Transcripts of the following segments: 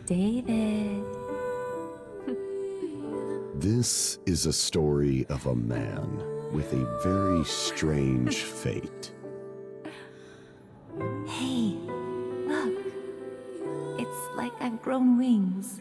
David. This is a story of a man with a very strange fate. Hey, look. It's like I've grown wings.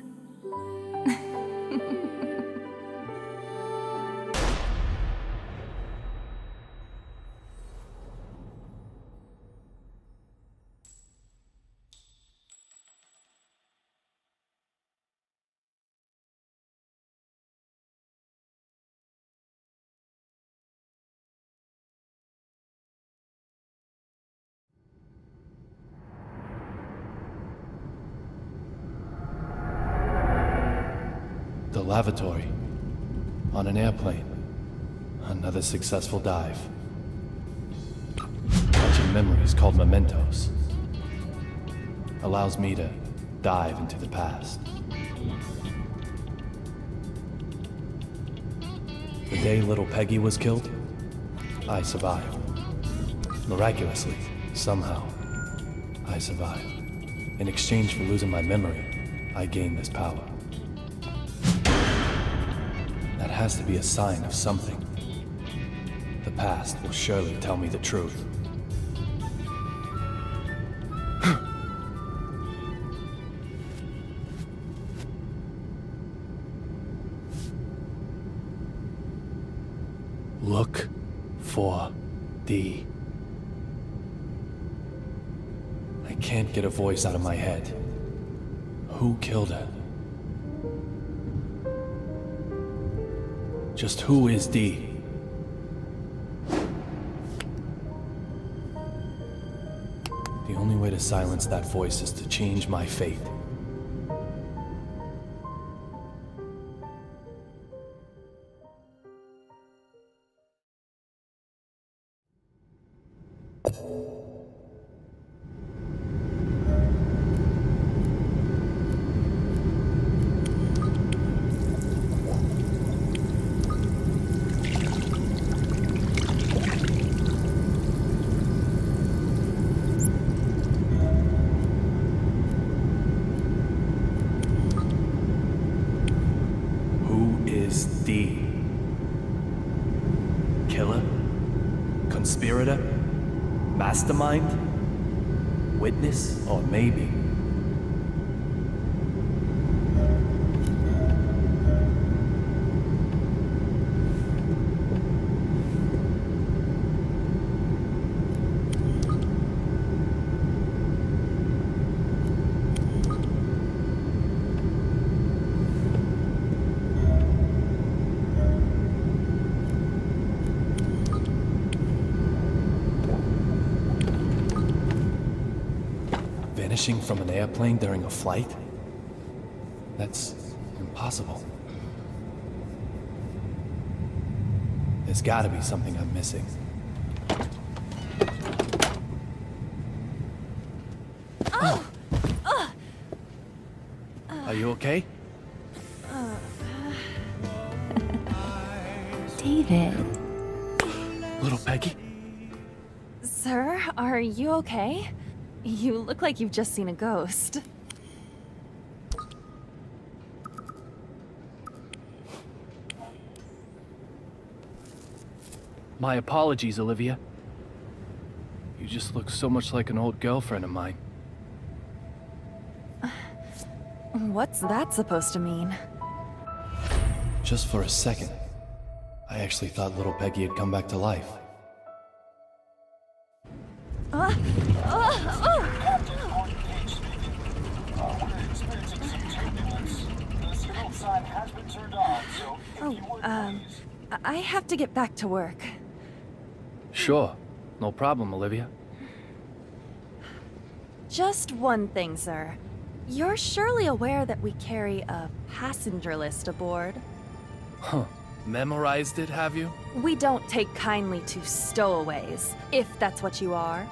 The lavatory. On an airplane. Another successful dive. Watching memories called mementos. Allows me to dive into the past. The day little Peggy was killed, I survived. Miraculously, somehow, I survived. In exchange for losing my memory, I gained this power. That has to be a sign of something. The past will surely tell me the truth. Look for D. I can't get a voice out of my head. Who killed her? Just who is D? The only way to silence that voice is to change my fate. D. Killer? Conspirator? Mastermind? Witness? Or maybe... Vanishing from an airplane during a flight? That's impossible. There's gotta be something I'm missing. Are you okay? David. Little Peggy? Sir, are you okay? You look like you've just seen a ghost. My apologies, Olivia. You just look so much like an old girlfriend of mine. What's that supposed to mean? Just for a second, I actually thought little Peggy had come back to life. I have to get back to work. Sure, no problem, Olivia. Just one thing, sir. You're surely aware that we carry a passenger list aboard. Huh. Memorized it, have you? We don't take kindly to stowaways, if that's what you are.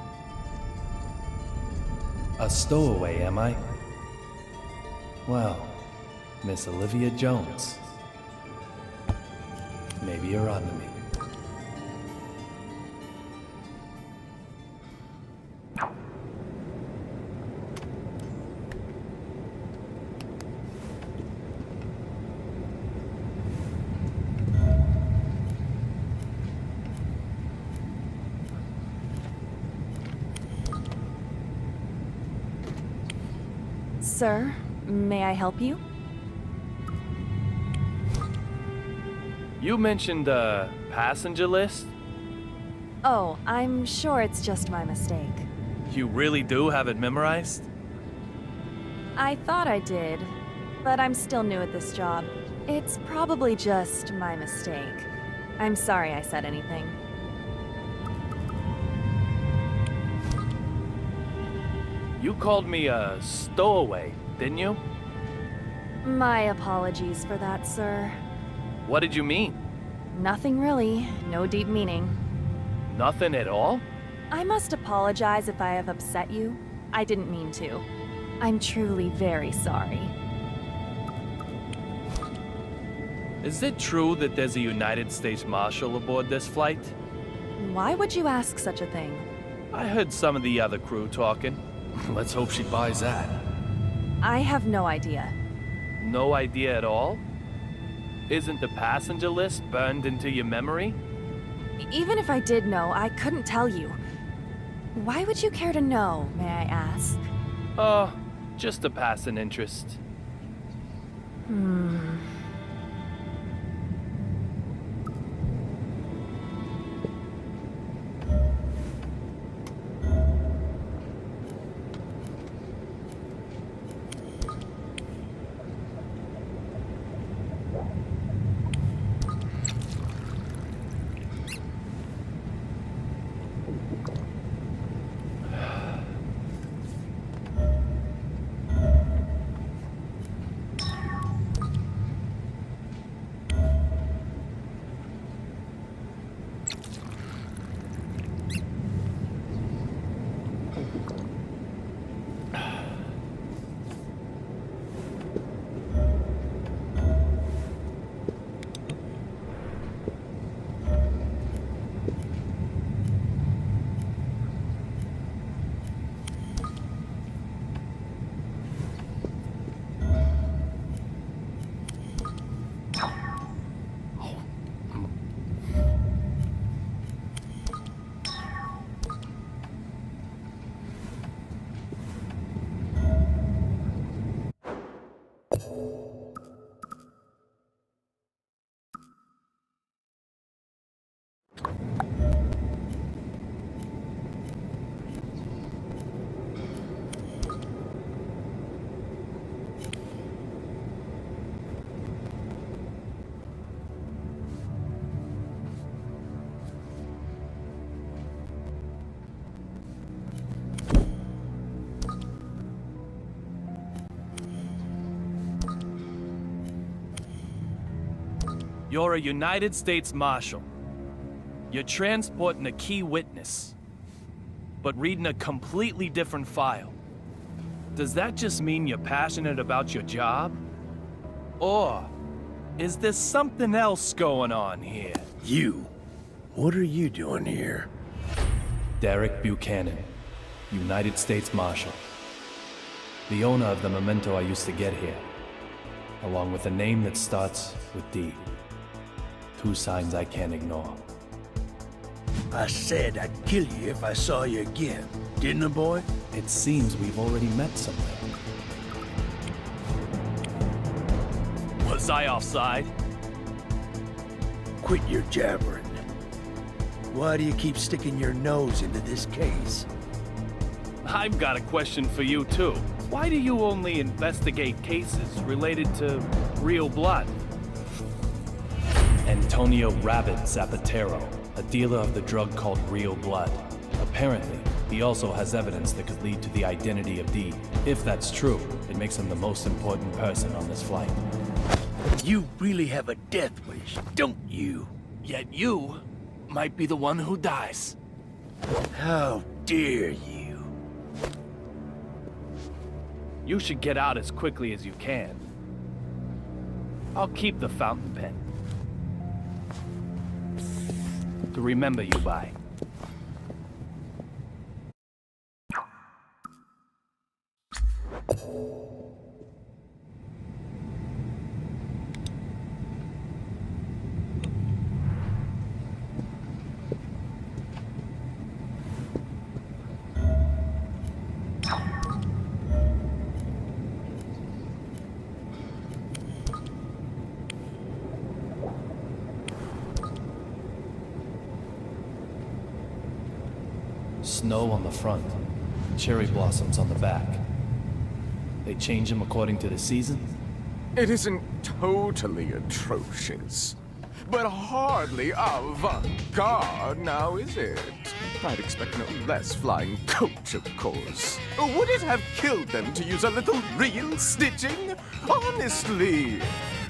A stowaway, am I? Well, Miss Olivia Jones. Maybe you're onto me. Sir, may I help you? You mentioned a passenger list? Oh, I'm sure it's just my mistake. You really do have it memorized? I thought I did, but I'm still new at this job. It's probably just my mistake. I'm sorry I said anything. You called me a stowaway, didn't you? My apologies for that, sir. What did you mean? Nothing really. No deep meaning. Nothing at all? I must apologize if I have upset you. I didn't mean to. I'm truly very sorry. Is it true that there's a United States Marshal aboard this flight? Why would you ask such a thing? I heard some of the other crew talking. Let's hope she buys that. I have no idea. No idea at all? Isn't the passenger list burned into your memory? Even if I did know, I couldn't tell you. Why would you care to know, may I ask? Oh, just a passing interest. You're a United States Marshal. You're transporting a key witness, but reading a completely different file. Does that just mean you're passionate about your job? Or is there something else going on here? You? What are you doing here? Derek Buchanan, United States Marshal. The owner of the memento I used to get here, along with a name that starts with D. Two signs I can't ignore. I said I'd kill you if I saw you again, didn't I, boy? It seems we've already met somewhere. Was I offside? Quit your jabbering. Why do you keep sticking your nose into this case? I've got a question for you, too. Why do you only investigate cases related to real blood? Antonio Rabbit Zapatero, a dealer of the drug called Real Blood. Apparently, he also has evidence that could lead to the identity of D. If that's true, it makes him the most important person on this flight. You really have a death wish, don't you? Yet you might be the one who dies. How dare you? You should get out as quickly as you can. I'll keep the fountain pen to remember you by. Snow on the front, cherry blossoms on the back. They change them according to the season? It isn't totally atrocious, but hardly avant-garde now, is it? I'd expect no less flying coach, of course. Would it have killed them to use a little real stitching? Honestly!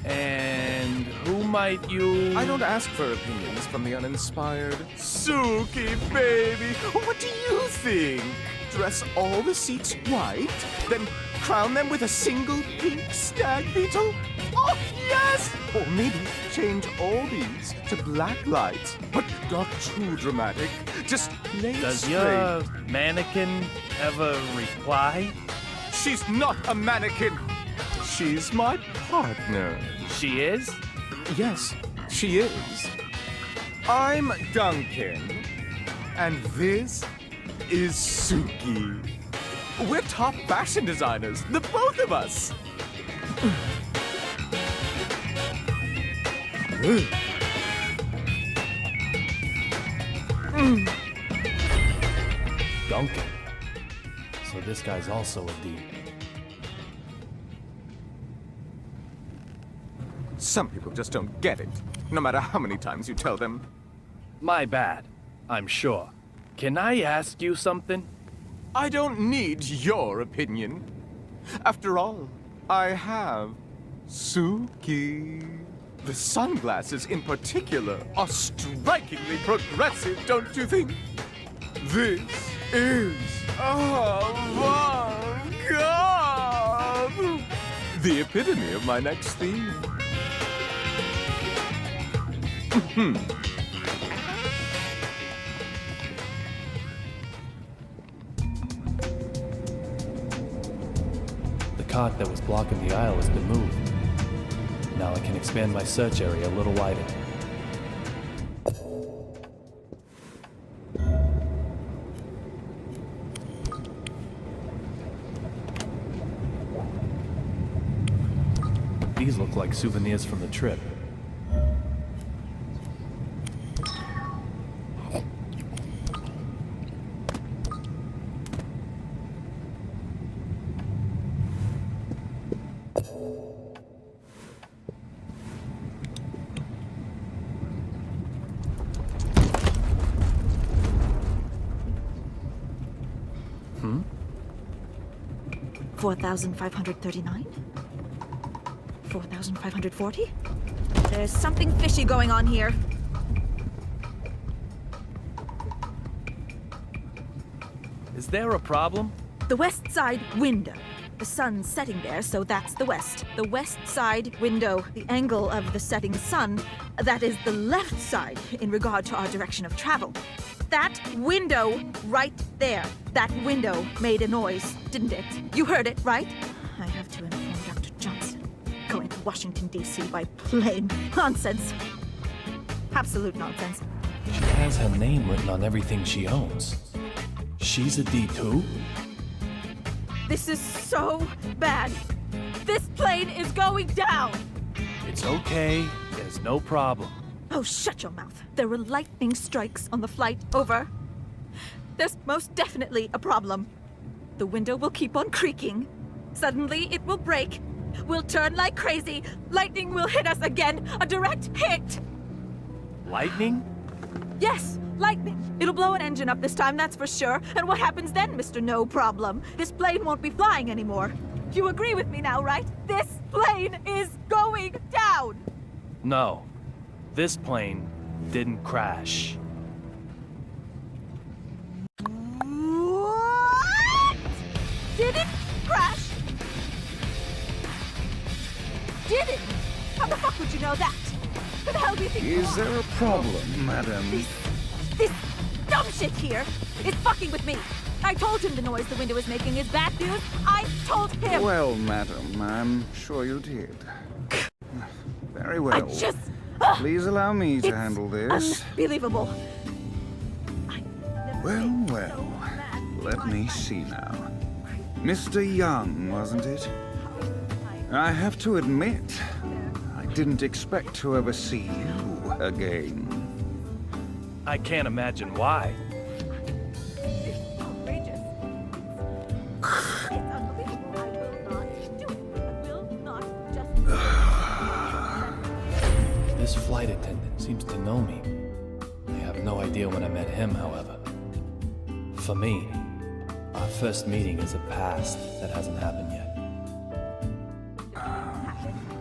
And who might you... I don't ask for opinions from the uninspired. Suki, baby, what do you think? Dress all the seats white, then crown them with a single pink stag beetle? Oh, yes! Or maybe change all these to black lights, but not too dramatic. Just play Does straight. your mannequin ever reply? She's not a mannequin. She's my partner. She is? Yes, she is. I'm Duncan, and this is Suki. We're top fashion designers, the both of us. Duncan. So this guy's also a D. Some people just don't get it, no matter how many times you tell them. My bad, I'm sure. Can I ask you something? I don't need your opinion. After all, I have Suki. The sunglasses in particular are strikingly progressive, don't you think? This is avant-garde. The epitome of my next theme. The cot that was blocking the aisle has been moved. Now I can expand my search area a little wider. These look like souvenirs from the trip. Hmm? 4,539? 4,540? There's something fishy going on here. Is there a problem? The west side window. The sun's setting there, so that's the west. The west side window, the angle of the setting sun, that is the left side in regard to our direction of travel. That window right there, that window made a noise, didn't it? You heard it, right? I have to inform Dr. Johnson. Going to Washington, D.C. by plane. Nonsense. Absolute nonsense. She has her name written on everything she owns. She's a D too? This is so bad. This plane is going down. It's okay. There's no problem. Oh, shut your mouth. There were lightning strikes on the flight over. There's most definitely a problem. The window will keep on creaking. Suddenly, it will break. We'll turn like crazy. Lightning will hit us again. A direct hit. Lightning? Yes, lightning. It'll blow an engine up this time, that's for sure. And what happens then, Mr. No Problem? This plane won't be flying anymore. You agree with me now, right? This plane is going down. No. This plane didn't crash. What? Did it crash? Did it? How the fuck would you know that? Who the hell do you think you Is are? there a problem, madam? This dumb shit here is fucking with me. I told him the noise the window was making is bad news. I told him. Well, madam, I'm sure you did. Very I well. just... Please allow me to It's handle this. Unbelievable. Well, well. Let me see now. Mr. Young, wasn't it? I have to admit, I didn't expect to ever see you again. I can't imagine why. flight attendant seems to know me. I have no idea when I met him, however. For me, our first meeting is a past that hasn't happened yet.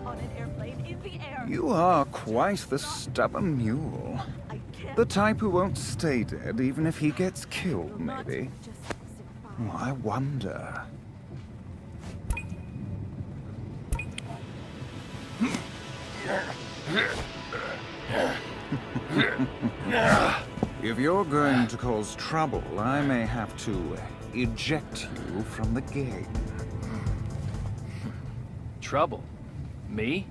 On an airplane in the air. You are quite the stubborn mule. I can't The type who won't stay dead even if he gets killed, not maybe. just sit by. Oh, I wonder. If you're going to cause trouble, I may have to eject you from the game. Trouble? Me?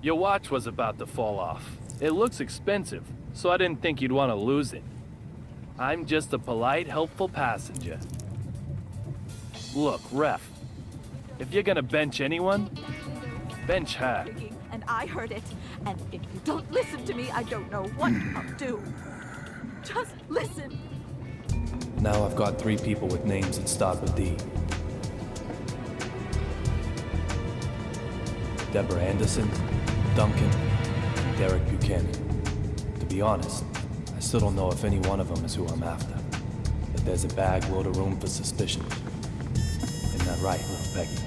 Your watch was about to fall off. It looks expensive, so I didn't think you'd want to lose it. I'm just a polite, helpful passenger. Look, Ref, if you're gonna bench anyone, bench her. Ringing, and I heard it. And if you don't listen to me, I don't know what I'll do. Just listen. Now I've got 3 people with names that start with D. Deborah Anderson, Duncan, and Derek Buchanan. To be honest, I still don't know if any one of them is who I'm after. But there's a bag load of room for suspicion. Isn't that right, little Peggy?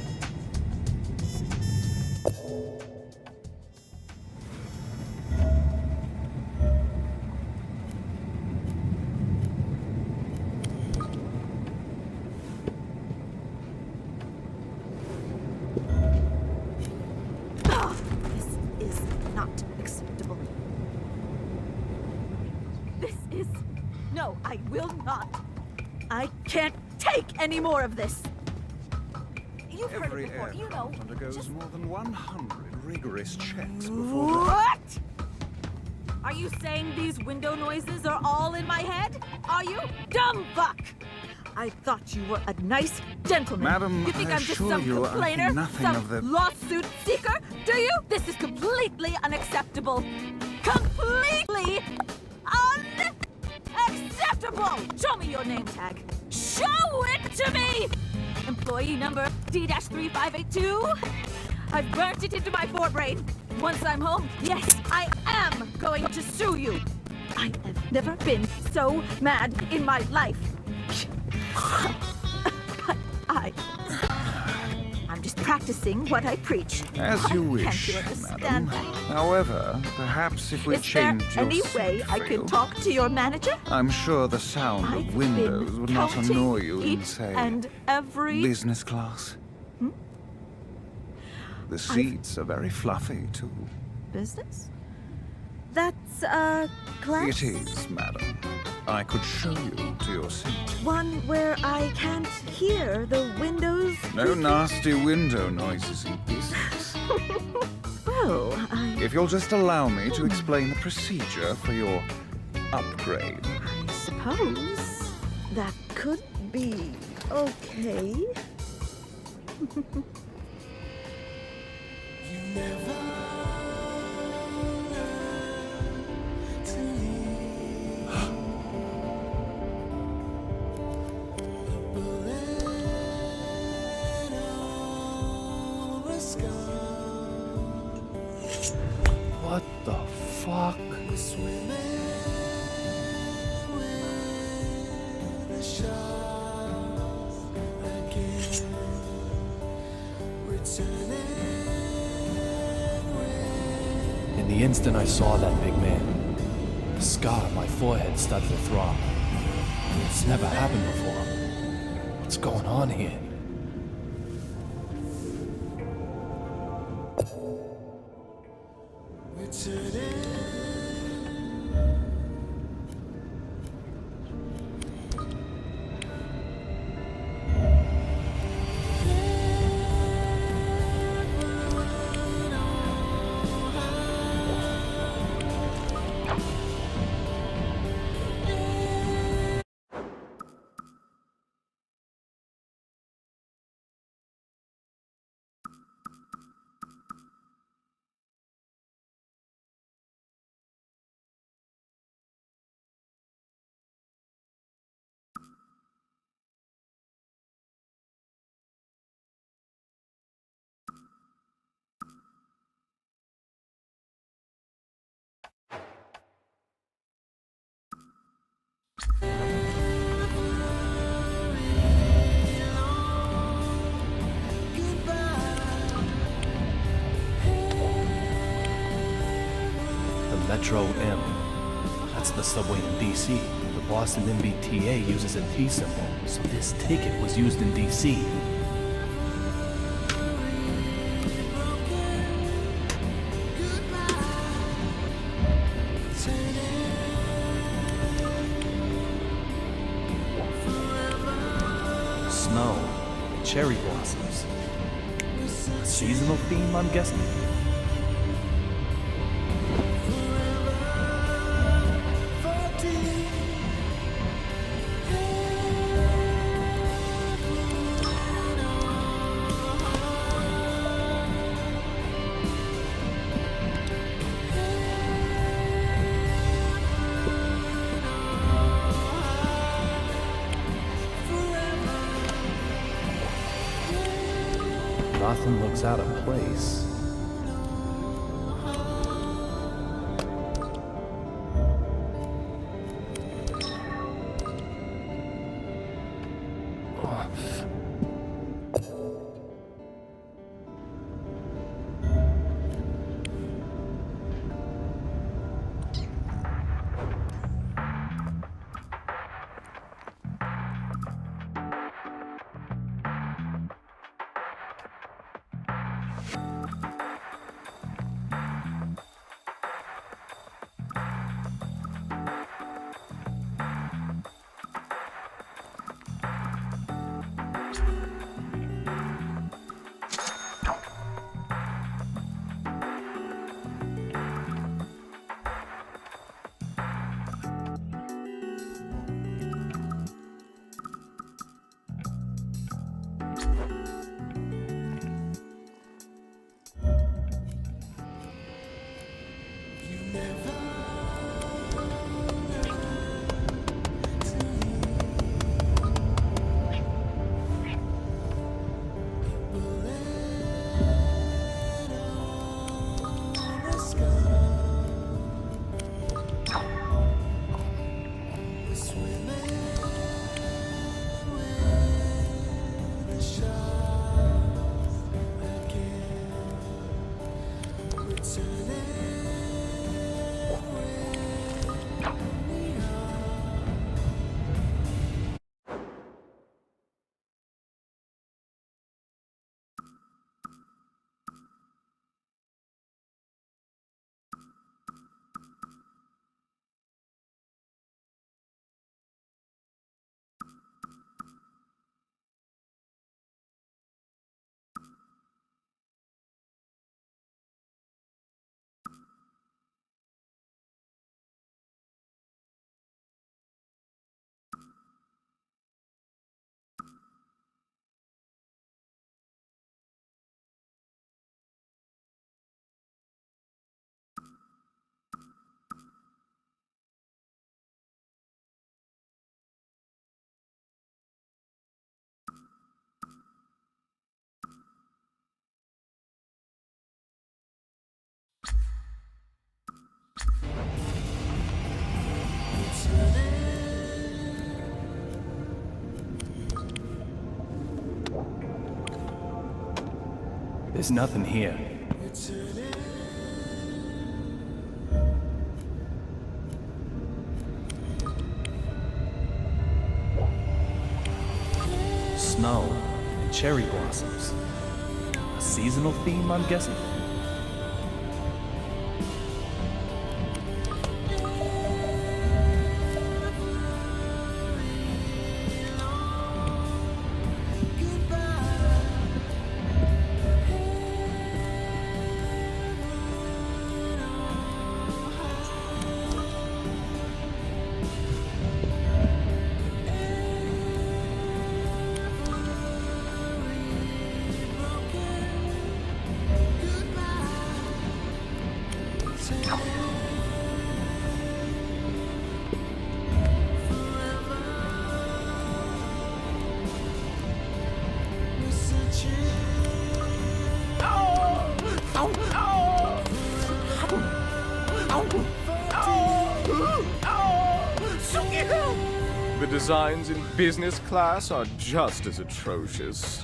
This is not acceptable. This is... No, I will not. I can't take any more of this. You've heard Every it before, you know. aircraft undergoes Just... more than 100 rigorous checks before... What? Are you saying these window noises are all in my head? Are you? Dumb fuck! I thought you were a nice gentleman. Madam, you think I I'm just assure some you I think complainer? nothing Some of the- lawsuit seeker? Do you? This is completely unacceptable. Completely unacceptable! Show me your name tag. Show it to me! Employee number D-3582. I've burnt it into my forebrain. Once I'm home, yes, I am going to sue you. I have never been so mad in my life. But I'm just practicing what I preach. As you Why wish, can't you madam. understand that? However, perhaps if we Is there change your any seat way I feel, can talk to your manager? I'm sure the sound I've of windows been would not counting annoy you in, each say, and every business class. The seats are very fluffy, too. business. That's class. It is, madam. I could show you to your seat. One where I can't hear the windows. No creaking? nasty window noises in business. Well, If you'll just allow me to explain the procedure for your upgrade. I suppose that could be okay. What the fuck? In the instant I saw that big man, the scar on my forehead started to throb. It's never happened before. What's going on here? The Metro M. That's the subway in DC. The Boston MBTA uses a T symbol, so this ticket was used in DC. Snow, and cherry blossoms. A seasonal theme, I'm guessing? Nothing looks out of place. There's nothing here. Snow and cherry blossoms. A seasonal theme, I'm guessing? Suki, help! The designs in business class are just as atrocious.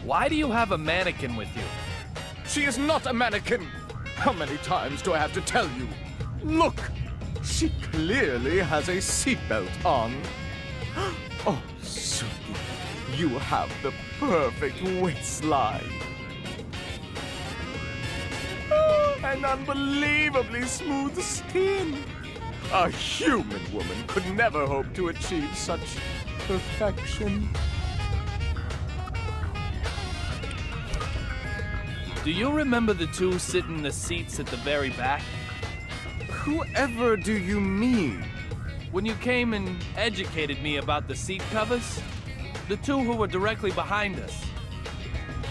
Why do you have a mannequin with you? She is not a mannequin! How many times do I have to tell you? Look! She clearly has a seatbelt on. Oh, Suki, you have the perfect waistline. Oh, and unbelievably smooth skin. A human woman could never hope to achieve such perfection. Do you remember the two sitting in the seats at the very back? Whoever do you mean? When you came and educated me about the seat covers? The two who were directly behind us.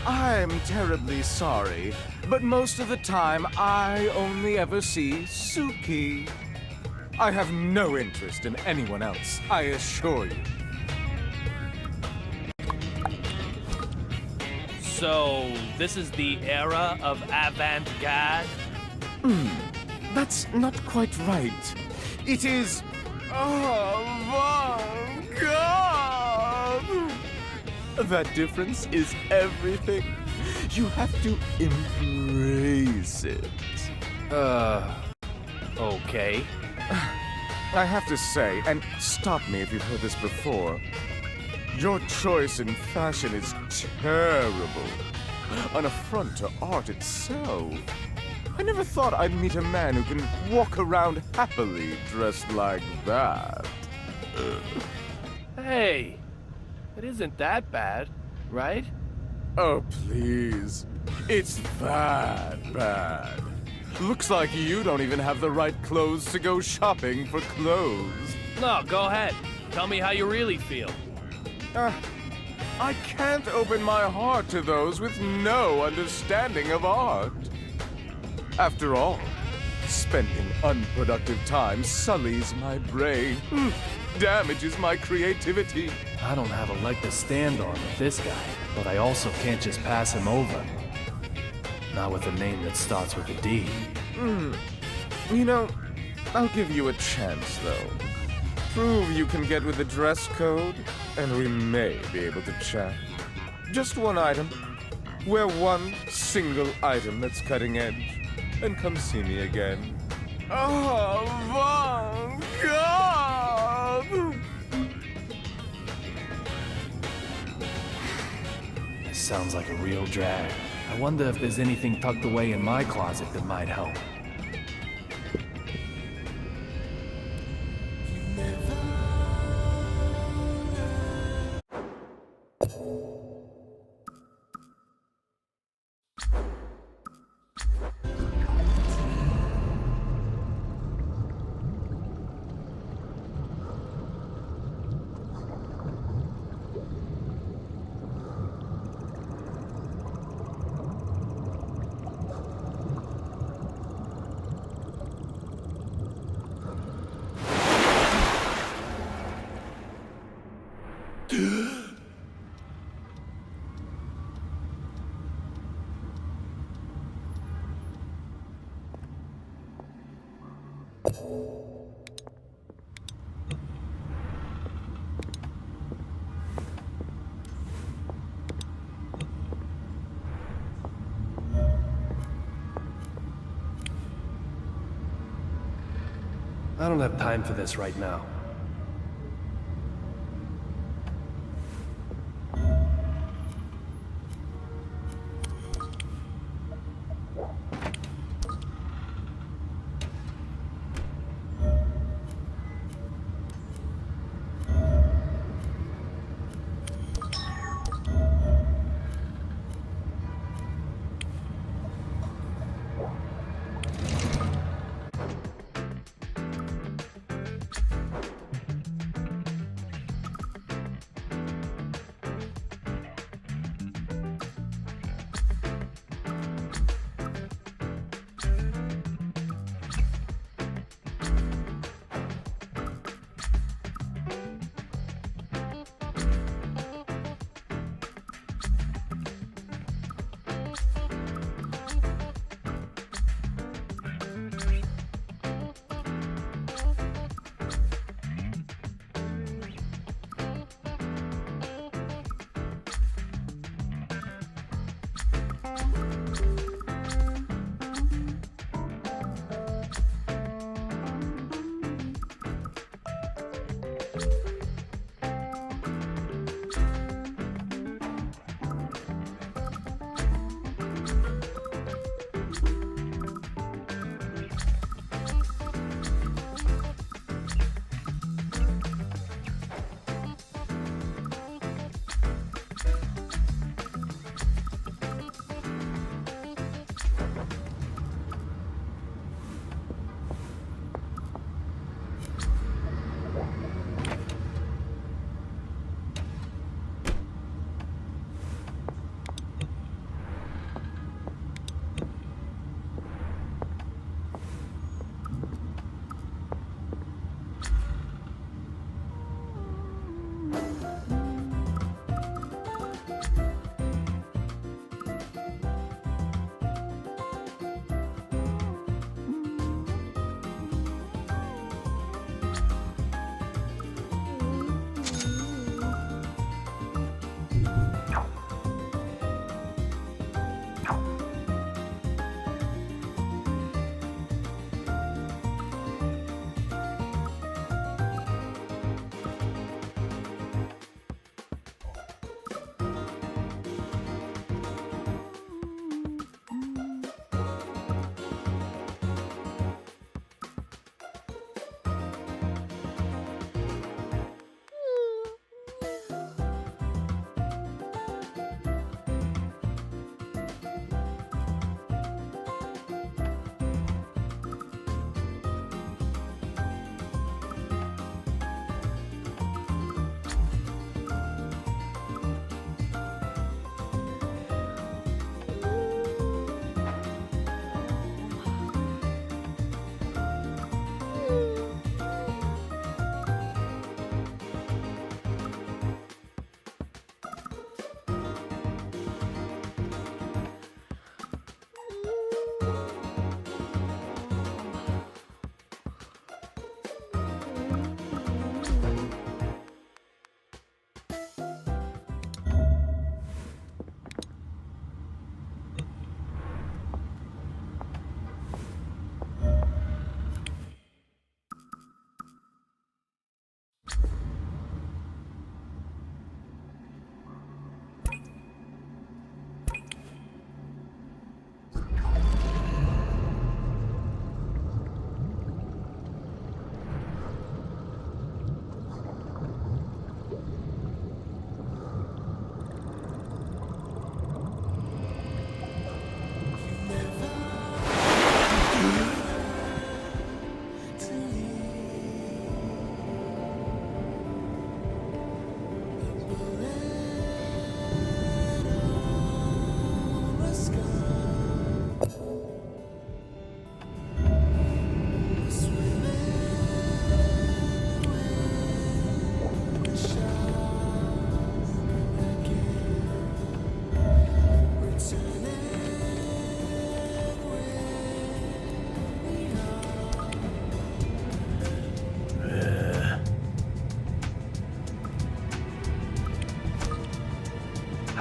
I'm terribly sorry, but most of the time I only ever see Suki. I have no interest in anyone else, I assure you. So, this is the era of avant-garde? That's not quite right. It is avant-garde. That difference is everything. You have to embrace it. Okay. I have to say, and stop me if you've heard this before, your choice in fashion is terrible. An affront to art itself. I never thought I'd meet a man who can walk around happily dressed like that. Hey, it isn't that bad, right? Oh, please. It's that bad. Looks like you don't even have the right clothes to go shopping for clothes. No, go ahead. Tell me how you really feel. I can't open my heart to those with no understanding of art. After all, spending unproductive time sullies my brain, damages my creativity. I don't have a leg to stand on with this guy, but I also can't just pass him over. Not with a name that starts with a D. You know, I'll give you a chance, though. Prove you can get with the dress code, and we may be able to chat. Just one item. Wear one single item that's cutting edge, and come see me again. Avant-garde! This sounds like a real drag. I wonder if there's anything tucked away in my closet that might help. I don't have time for this right now.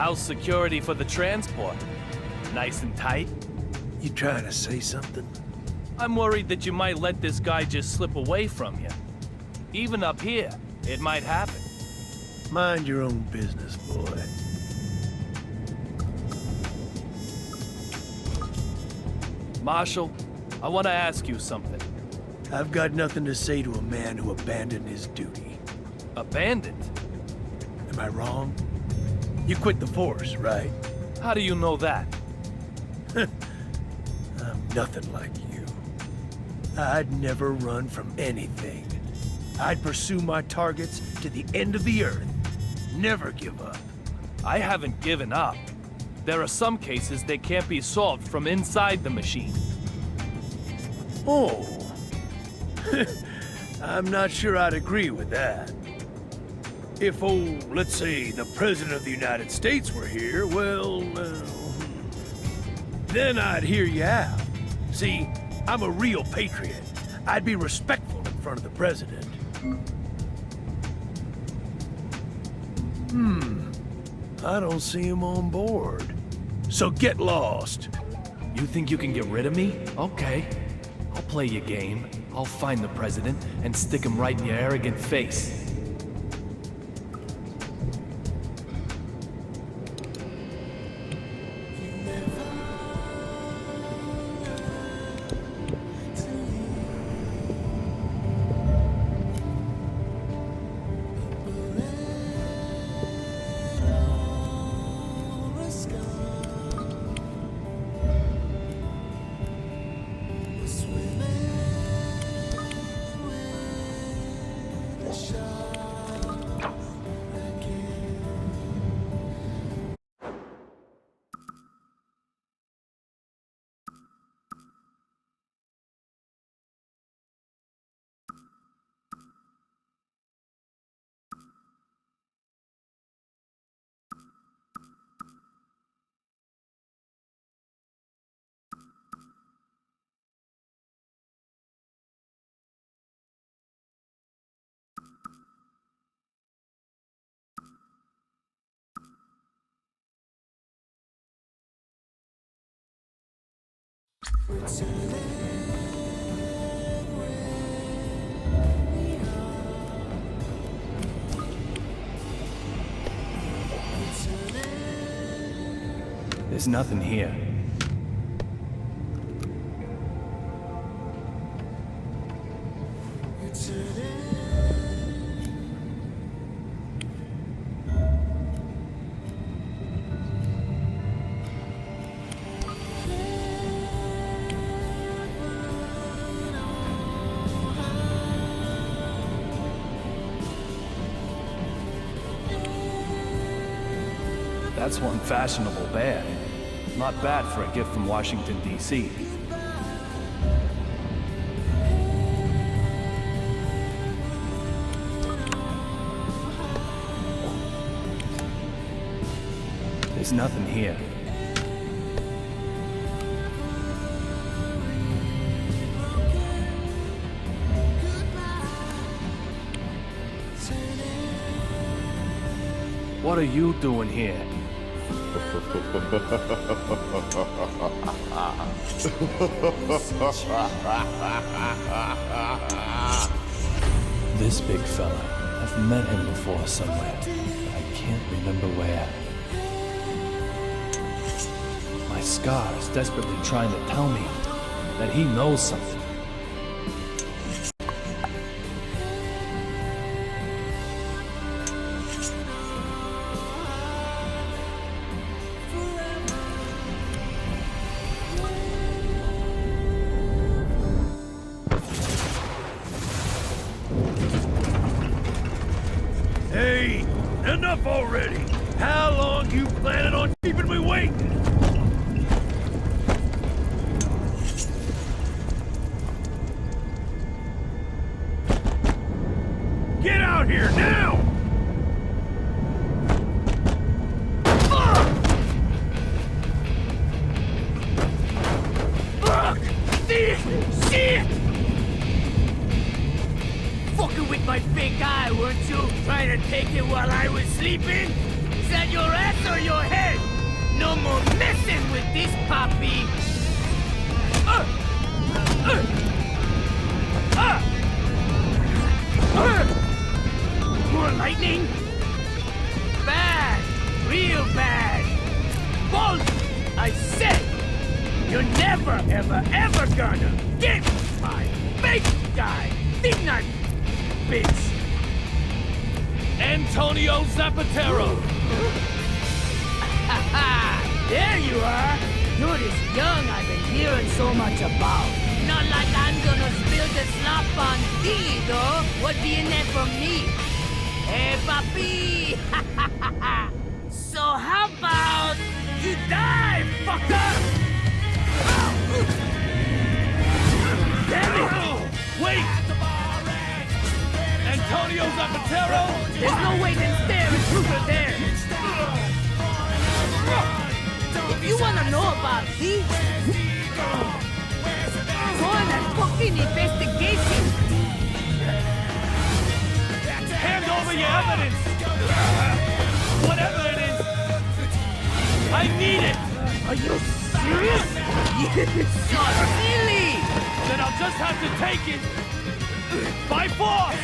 How's security for the transport? Nice and tight? You trying to say something? I'm worried that you might let this guy just slip away from you. Even up here, it might happen. Mind your own business, boy. Marshal, I want to ask you something. I've got nothing to say to a man who abandoned his duty. Abandoned? Am I wrong? You quit the force, right? How do you know that? I'm nothing like you. I'd never run from anything. I'd pursue my targets to the end of the earth. Never give up. I haven't given up. There are some cases that can't be solved from inside the machine. Oh. I'm not sure I'd agree with that. If, let's say, the President of the United States were here, well, then I'd hear you out. See, I'm a real patriot. I'd be respectful in front of the President. I don't see him on board. So get lost. You think you can get rid of me? Okay. I'll play your game. I'll find the president and stick him right in your arrogant face. There's nothing here. That's one fashionable bear. Not bad for a gift from Washington, D.C. There's nothing here. What are you doing here? This big fella. I've met him before somewhere, but I can't remember where. My scar is desperately trying to tell me that he knows something. Hey, enough already! How long you planning on keeping me waiting? Get out here now! Fuck! This shit! Fucking with my fake eye, weren't you? Trying to take it while I was sleeping? Is that your ass or your head? No more messing with this puppy! More lightning? Bad! Real bad! Bolt! I said! You're never, ever, ever gonna get my fake guy! Think not, bitch! Antonio Zapatero! Ha ha! There you are! You're this young I've been hearing so much about. Not like I'm gonna spill the slop on thee, though. What be in there for me? Hey, papi! Ha ha ha ha! So how about you die, fucker? Damn it! Wait! Antonio Zapatero? There's no way to stare at truth or dare. If you wanna know about these, go on a fucking investigation. Hand over your evidence! Whatever it is! I need it! Are you serious? You're so silly! Then I'll just have to take it by force!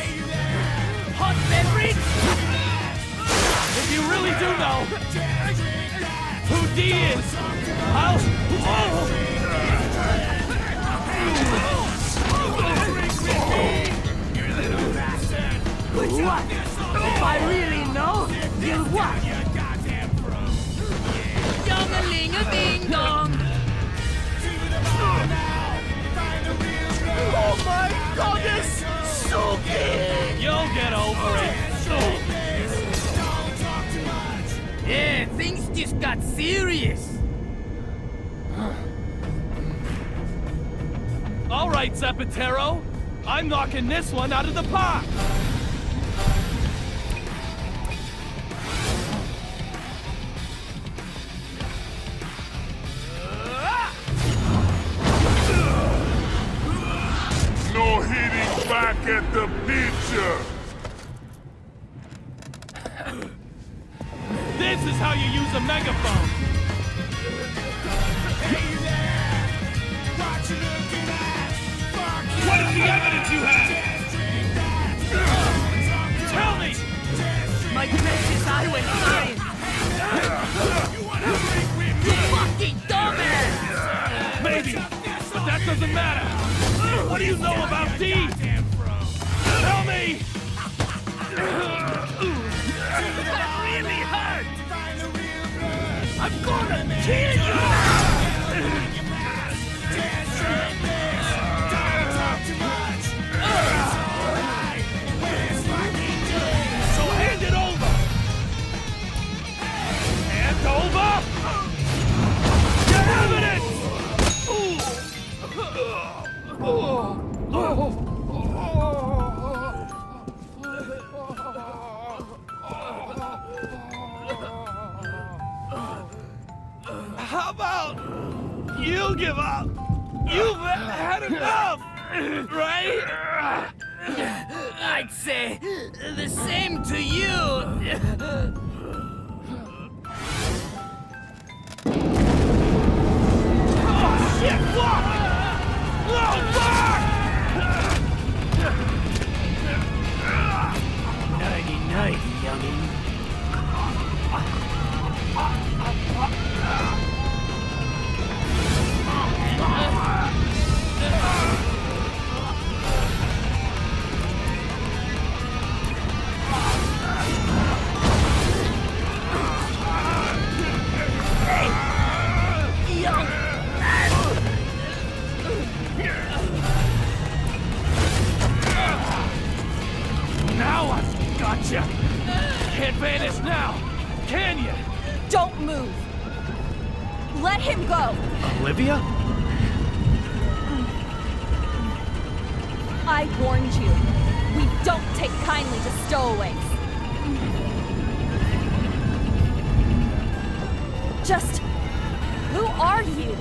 Hot beverage? If you really do know who D is, I'll... What? If I really know, you'll what? Dong-a-ling-a-ding-dong! Oh my goodness! Suki! You'll get over it. Yeah, things just got serious. All right, Zapatero. I'm knocking this one out of the park. No hitting back at the pitcher! This is how you use a megaphone. What is the evidence you have? Tell me! My precious eye went flying. You fucking dumbass! Maybe, but that doesn't matter. What do you know about D? Tell me! That really hurt! I'm gonna kill you! So hand it over! Hand over! Get evidence! How about you give up? You've had enough, right? I'd say the same to you. Shit, fuck! No, fuck! Nighty-nighty, youngin'. Now I've got you. Can't vanish now, can you? Don't move! Let him go! Olivia? I warned you. We don't take kindly to stowaways. Just... who are you?